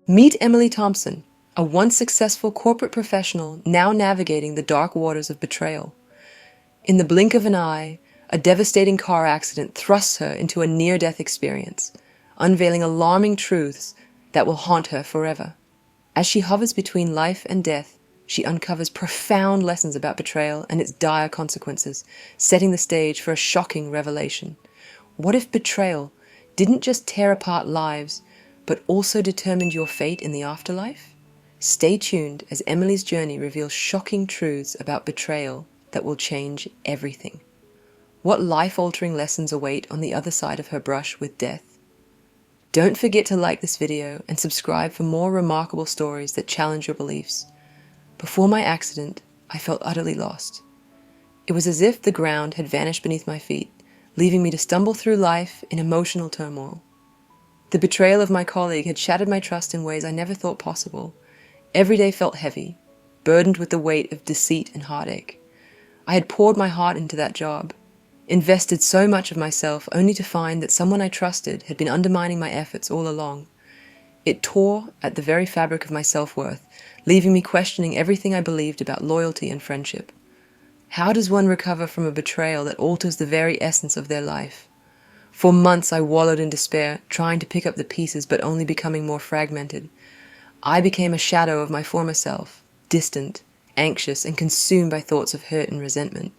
Meet Emily Thompson, a once successful corporate professional now navigating the dark waters of betrayal. In the blink of an eye, a devastating car accident thrusts her into a near-death experience, unveiling alarming truths that will haunt her forever. As she hovers between life and death, she uncovers profound lessons about betrayal and its dire consequences, setting the stage for a shocking revelation. What if betrayal didn't just tear apart lives, but also determined your fate in the afterlife? Stay tuned as Emily's journey reveals shocking truths about betrayal that will change everything. What life-altering lessons await on the other side of her brush with death? Don't forget to like this video and subscribe for more remarkable stories that challenge your beliefs. Before my accident, I felt utterly lost. It was as if the ground had vanished beneath my feet, leaving me to stumble through life in emotional turmoil. The betrayal of my colleague had shattered my trust in ways I never thought possible. Every day felt heavy, burdened with the weight of deceit and heartache. I had poured my heart into that job, invested so much of myself only to find that someone I trusted had been undermining my efforts all along. It tore at the very fabric of my self-worth, leaving me questioning everything I believed about loyalty and friendship. How does one recover from a betrayal that alters the very essence of their life? For months I wallowed in despair, trying to pick up the pieces but only becoming more fragmented. I became a shadow of my former self, distant, anxious, and consumed by thoughts of hurt and resentment.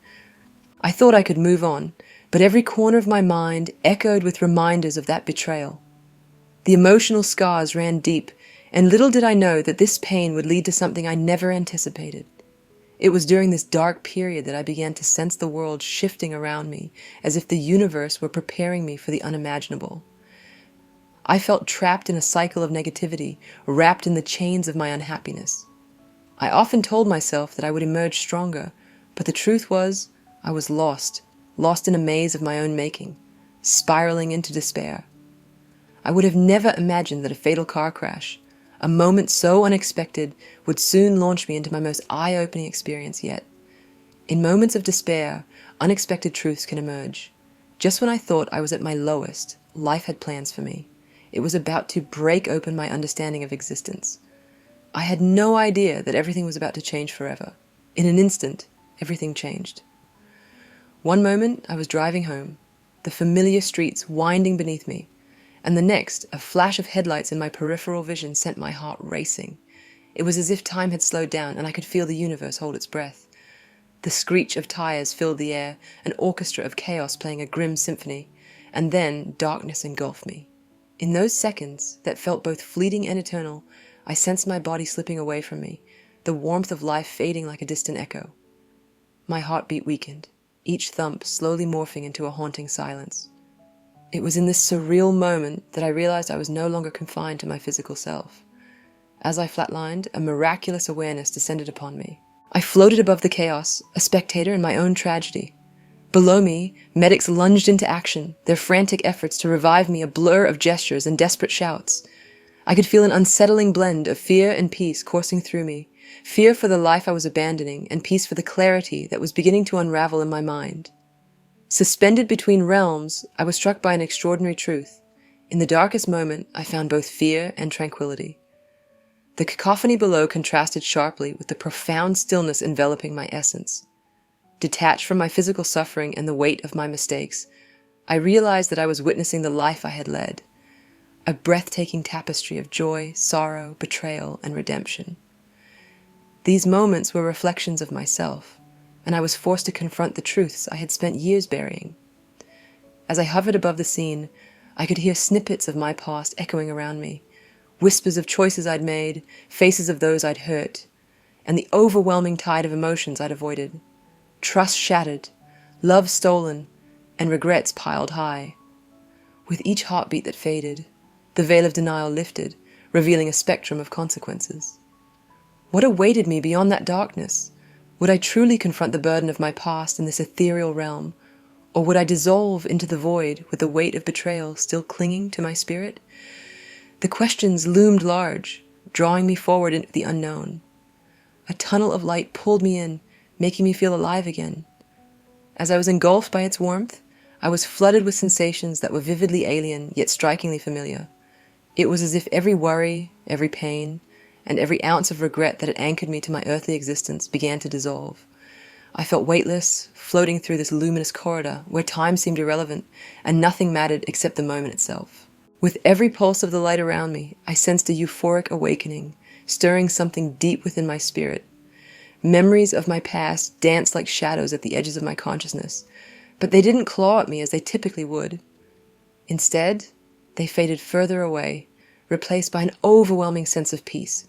I thought I could move on, but every corner of my mind echoed with reminders of that betrayal. The emotional scars ran deep, and little did I know that this pain would lead to something I never anticipated. It was during this dark period that I began to sense the world shifting around me, as if the universe were preparing me for the unimaginable. I felt trapped in a cycle of negativity, wrapped in the chains of my unhappiness. I often told myself that I would emerge stronger, but the truth was, I was lost in a maze of my own making, spiraling into despair. I would have never imagined that a fatal car crash, a moment so unexpected, would soon launch me into my most eye-opening experience yet. In moments of despair, unexpected truths can emerge. Just when I thought I was at my lowest, life had plans for me. It was about to break open my understanding of existence. I had no idea that everything was about to change forever. In an instant, everything changed. One moment, I was driving home, the familiar streets winding beneath me, and the next, a flash of headlights in my peripheral vision sent my heart racing. It was as if time had slowed down and I could feel the universe hold its breath. The screech of tires filled the air, an orchestra of chaos playing a grim symphony, and then darkness engulfed me. In those seconds, that felt both fleeting and eternal, I sensed my body slipping away from me, the warmth of life fading like a distant echo. My heartbeat weakened, each thump slowly morphing into a haunting silence. It was in this surreal moment that I realized I was no longer confined to my physical self. As I flatlined, a miraculous awareness descended upon me. I floated above the chaos, a spectator in my own tragedy. Below me, medics lunged into action, their frantic efforts to revive me a blur of gestures and desperate shouts. I could feel an unsettling blend of fear and peace coursing through me, fear for the life I was abandoning, and peace for the clarity that was beginning to unravel in my mind. Suspended between realms, I was struck by an extraordinary truth. In the darkest moment, I found both fear and tranquility. The cacophony below contrasted sharply with the profound stillness enveloping my essence. Detached from my physical suffering and the weight of my mistakes, I realized that I was witnessing the life I had led, a breathtaking tapestry of joy, sorrow, betrayal, and redemption. These moments were reflections of myself, and I was forced to confront the truths I had spent years burying. As I hovered above the scene, I could hear snippets of my past echoing around me, whispers of choices I'd made, faces of those I'd hurt, and the overwhelming tide of emotions I'd avoided. Trust shattered, love stolen, and regrets piled high. With each heartbeat that faded, the veil of denial lifted, revealing a spectrum of consequences. What awaited me beyond that darkness? Would I truly confront the burden of my past in this ethereal realm, or would I dissolve into the void with the weight of betrayal still clinging to my spirit? The questions loomed large, drawing me forward into the unknown. A tunnel of light pulled me in, making me feel alive again. As I was engulfed by its warmth, I was flooded with sensations that were vividly alien yet strikingly familiar. It was as if every worry, every pain, and every ounce of regret that had anchored me to my earthly existence began to dissolve. I felt weightless, floating through this luminous corridor where time seemed irrelevant and nothing mattered except the moment itself. With every pulse of the light around me, I sensed a euphoric awakening, stirring something deep within my spirit. Memories of my past danced like shadows at the edges of my consciousness, but they didn't claw at me as they typically would. Instead, they faded further away, replaced by an overwhelming sense of peace.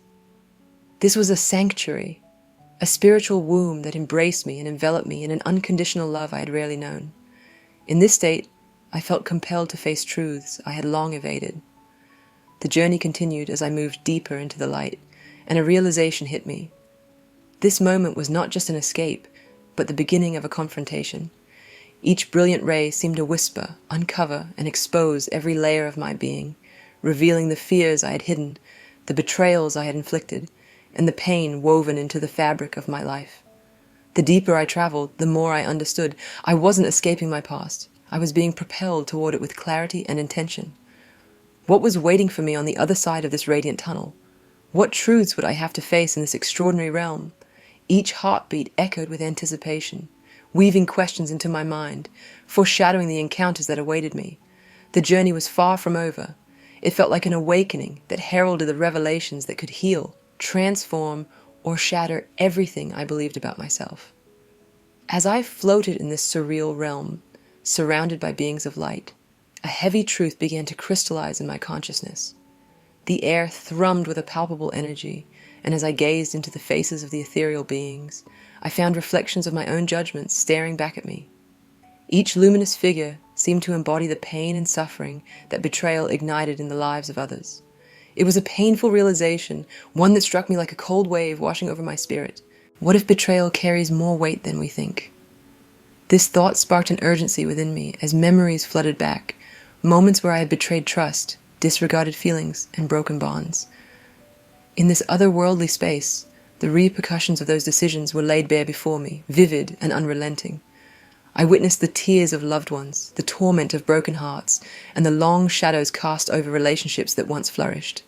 This was a sanctuary, a spiritual womb that embraced me and enveloped me in an unconditional love I had rarely known. In this state, I felt compelled to face truths I had long evaded. The journey continued as I moved deeper into the light, and a realization hit me. This moment was not just an escape, but the beginning of a confrontation. Each brilliant ray seemed to whisper, uncover, and expose every layer of my being, revealing the fears I had hidden, the betrayals I had inflicted, and the pain woven into the fabric of my life. The deeper I traveled, the more I understood. I wasn't escaping my past. I was being propelled toward it with clarity and intention. What was waiting for me on the other side of this radiant tunnel? What truths would I have to face in this extraordinary realm? Each heartbeat echoed with anticipation, weaving questions into my mind, foreshadowing the encounters that awaited me. The journey was far from over. It felt like an awakening that heralded the revelations that could heal, transform, or shatter everything I believed about myself. As I floated in this surreal realm, surrounded by beings of light, a heavy truth began to crystallize in my consciousness. The air thrummed with a palpable energy, and as I gazed into the faces of the ethereal beings, I found reflections of my own judgments staring back at me. Each luminous figure seemed to embody the pain and suffering that betrayal ignited in the lives of others. It was a painful realization, one that struck me like a cold wave washing over my spirit. What if betrayal carries more weight than we think? This thought sparked an urgency within me as memories flooded back, moments where I had betrayed trust, disregarded feelings, and broken bonds. In this otherworldly space, the repercussions of those decisions were laid bare before me, vivid and unrelenting. I witnessed the tears of loved ones, the torment of broken hearts, and the long shadows cast over relationships that once flourished.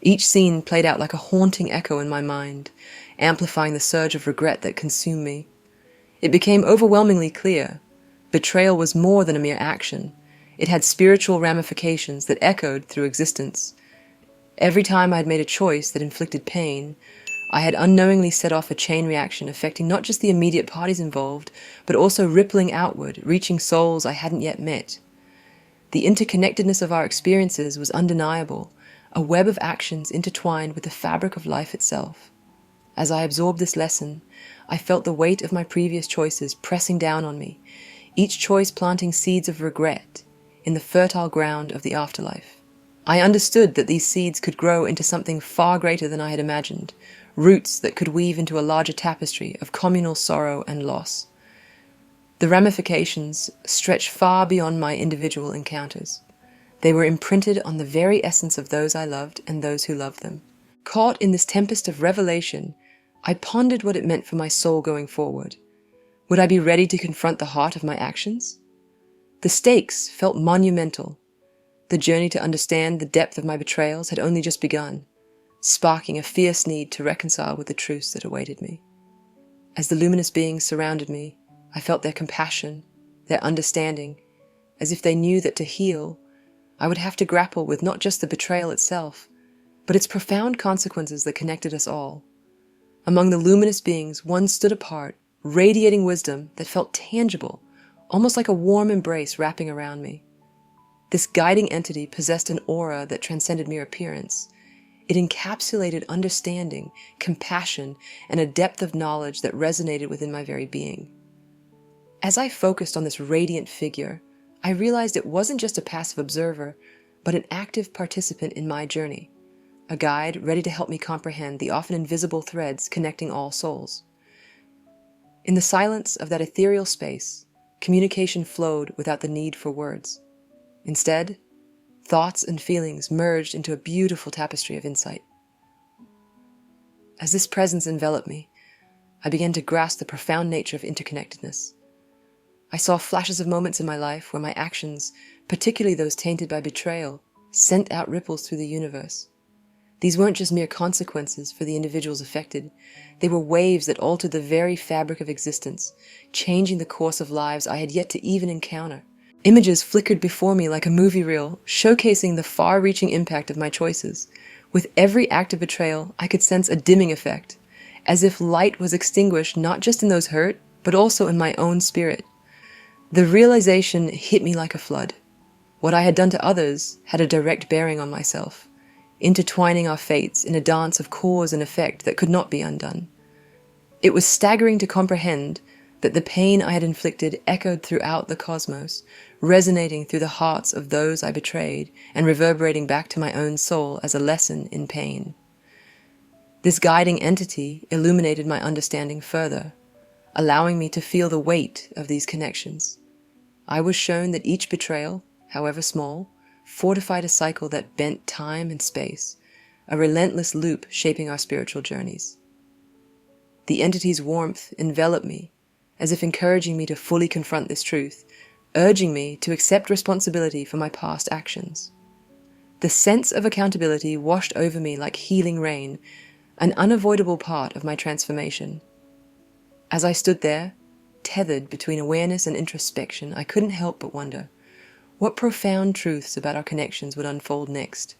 Each scene played out like a haunting echo in my mind, amplifying the surge of regret that consumed me. It became overwhelmingly clear. Betrayal was more than a mere action. It had spiritual ramifications that echoed through existence. Every time I had made a choice that inflicted pain, I had unknowingly set off a chain reaction affecting not just the immediate parties involved, but also rippling outward, reaching souls I hadn't yet met. The interconnectedness of our experiences was undeniable, a web of actions intertwined with the fabric of life itself. As I absorbed this lesson, I felt the weight of my previous choices pressing down on me, each choice planting seeds of regret in the fertile ground of the afterlife. I understood that these seeds could grow into something far greater than I had imagined, roots that could weave into a larger tapestry of communal sorrow and loss. The ramifications stretched far beyond my individual encounters. They were imprinted on the very essence of those I loved and those who loved them. Caught in this tempest of revelation, I pondered what it meant for my soul going forward. Would I be ready to confront the heart of my actions? The stakes felt monumental. The journey to understand the depth of my betrayals had only just begun, sparking a fierce need to reconcile with the truths that awaited me. As the luminous beings surrounded me, I felt their compassion, their understanding, as if they knew that to heal, I would have to grapple with not just the betrayal itself, but its profound consequences that connected us all. Among the luminous beings, one stood apart, radiating wisdom that felt tangible, almost like a warm embrace wrapping around me. This guiding entity possessed an aura that transcended mere appearance. It encapsulated understanding, compassion, and a depth of knowledge that resonated within my very being. As I focused on this radiant figure, I realized it wasn't just a passive observer, but an active participant in my journey, a guide ready to help me comprehend the often invisible threads connecting all souls. In the silence of that ethereal space, communication flowed without the need for words. Instead, thoughts and feelings merged into a beautiful tapestry of insight. As this presence enveloped me, I began to grasp the profound nature of interconnectedness. I saw flashes of moments in my life where my actions, particularly those tainted by betrayal, sent out ripples through the universe. These weren't just mere consequences for the individuals affected. They were waves that altered the very fabric of existence, changing the course of lives I had yet to even encounter. Images flickered before me like a movie reel, showcasing the far-reaching impact of my choices. With every act of betrayal, I could sense a dimming effect, as if light was extinguished not just in those hurt, but also in my own spirit. The realization hit me like a flood. What I had done to others had a direct bearing on myself, intertwining our fates in a dance of cause and effect that could not be undone. It was staggering to comprehend that the pain I had inflicted echoed throughout the cosmos, resonating through the hearts of those I betrayed and reverberating back to my own soul as a lesson in pain. This guiding entity illuminated my understanding further, allowing me to feel the weight of these connections. I was shown that each betrayal, however small, fortified a cycle that bent time and space, a relentless loop shaping our spiritual journeys. The entity's warmth enveloped me, as if encouraging me to fully confront this truth, urging me to accept responsibility for my past actions. The sense of accountability washed over me like healing rain, an unavoidable part of my transformation. As I stood there, tethered between awareness and introspection, I couldn't help but wonder, what profound truths about our connections would unfold next?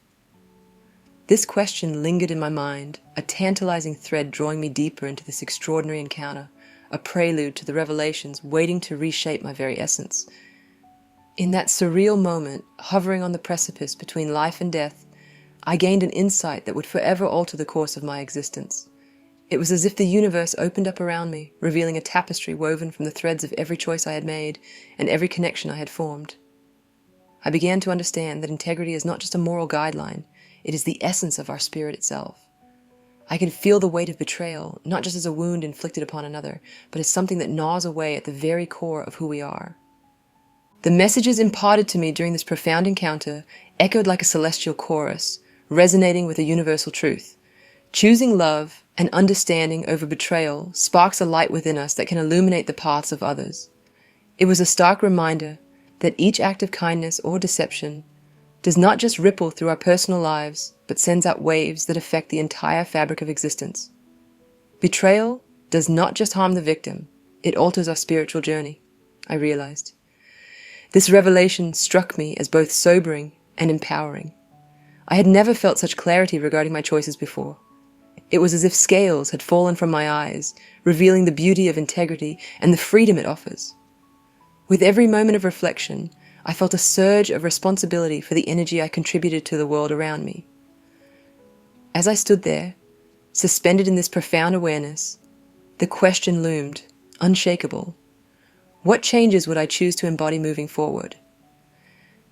This question lingered in my mind, a tantalizing thread drawing me deeper into this extraordinary encounter, a prelude to the revelations waiting to reshape my very essence. In that surreal moment, hovering on the precipice between life and death, I gained an insight that would forever alter the course of my existence. It was as if the universe opened up around me, revealing a tapestry woven from the threads of every choice I had made and every connection I had formed. I began to understand that integrity is not just a moral guideline, it is the essence of our spirit itself. I could feel the weight of betrayal, not just as a wound inflicted upon another, but as something that gnaws away at the very core of who we are. The messages imparted to me during this profound encounter echoed like a celestial chorus, resonating with a universal truth. Choosing love and understanding over betrayal sparks a light within us that can illuminate the paths of others. It was a stark reminder that each act of kindness or deception does not just ripple through our personal lives, but sends out waves that affect the entire fabric of existence. Betrayal does not just harm the victim, it alters our spiritual journey, I realized. This revelation struck me as both sobering and empowering. I had never felt such clarity regarding my choices before. It was as if scales had fallen from my eyes, revealing the beauty of integrity and the freedom it offers. With every moment of reflection, I felt a surge of responsibility for the energy I contributed to the world around me. As I stood there, suspended in this profound awareness, the question loomed, unshakable. What changes would I choose to embody moving forward?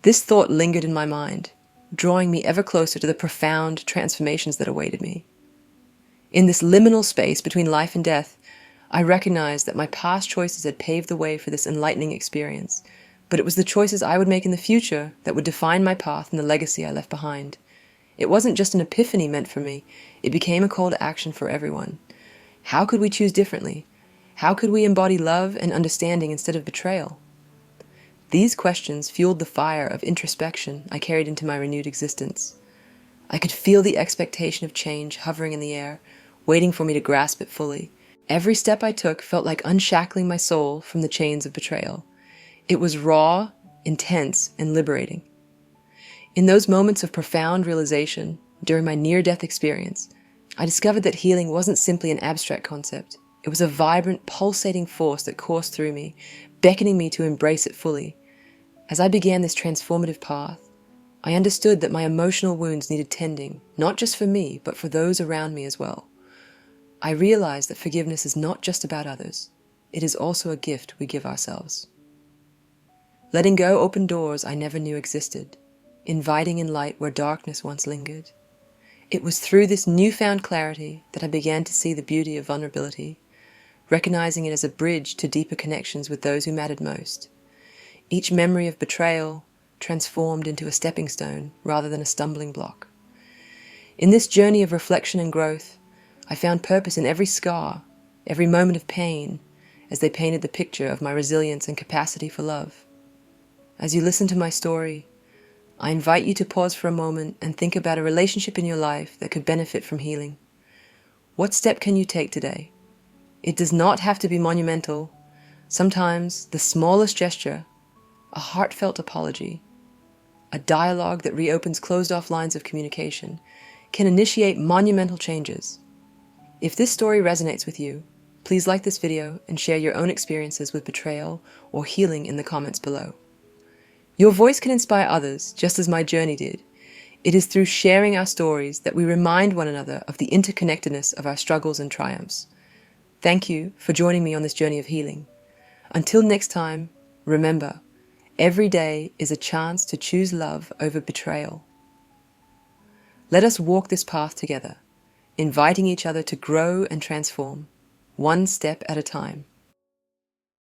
This thought lingered in my mind, drawing me ever closer to the profound transformations that awaited me. In this liminal space between life and death, I recognized that my past choices had paved the way for this enlightening experience, but it was the choices I would make in the future that would define my path and the legacy I left behind. It wasn't just an epiphany meant for me, it became a call to action for everyone. How could we choose differently? How could we embody love and understanding instead of betrayal? These questions fueled the fire of introspection I carried into my renewed existence. I could feel the expectation of change hovering in the air, waiting for me to grasp it fully. Every step I took felt like unshackling my soul from the chains of betrayal. It was raw, intense, and liberating. In those moments of profound realization, during my near-death experience, I discovered that healing wasn't simply an abstract concept. It was a vibrant, pulsating force that coursed through me, beckoning me to embrace it fully. As I began this transformative path, I understood that my emotional wounds needed tending, not just for me, but for those around me as well. I realized that forgiveness is not just about others. It is also a gift we give ourselves. Letting go opened doors I never knew existed, inviting in light where darkness once lingered. It was through this newfound clarity that I began to see the beauty of vulnerability, recognizing it as a bridge to deeper connections with those who mattered most. Each memory of betrayal transformed into a stepping stone rather than a stumbling block. In this journey of reflection and growth, I found purpose in every scar, every moment of pain, as they painted the picture of my resilience and capacity for love. As you listen to my story, I invite you to pause for a moment and think about a relationship in your life that could benefit from healing. What step can you take today? It does not have to be monumental. Sometimes the smallest gesture, a heartfelt apology, a dialogue that reopens closed-off lines of communication, can initiate monumental changes. If this story resonates with you, please like this video and share your own experiences with betrayal or healing in the comments below. Your voice can inspire others, just as my journey did. It is through sharing our stories that we remind one another of the interconnectedness of our struggles and triumphs. Thank you for joining me on this journey of healing. Until next time, remember, every day is a chance to choose love over betrayal. Let us walk this path together, inviting each other to grow and transform, one step at a time.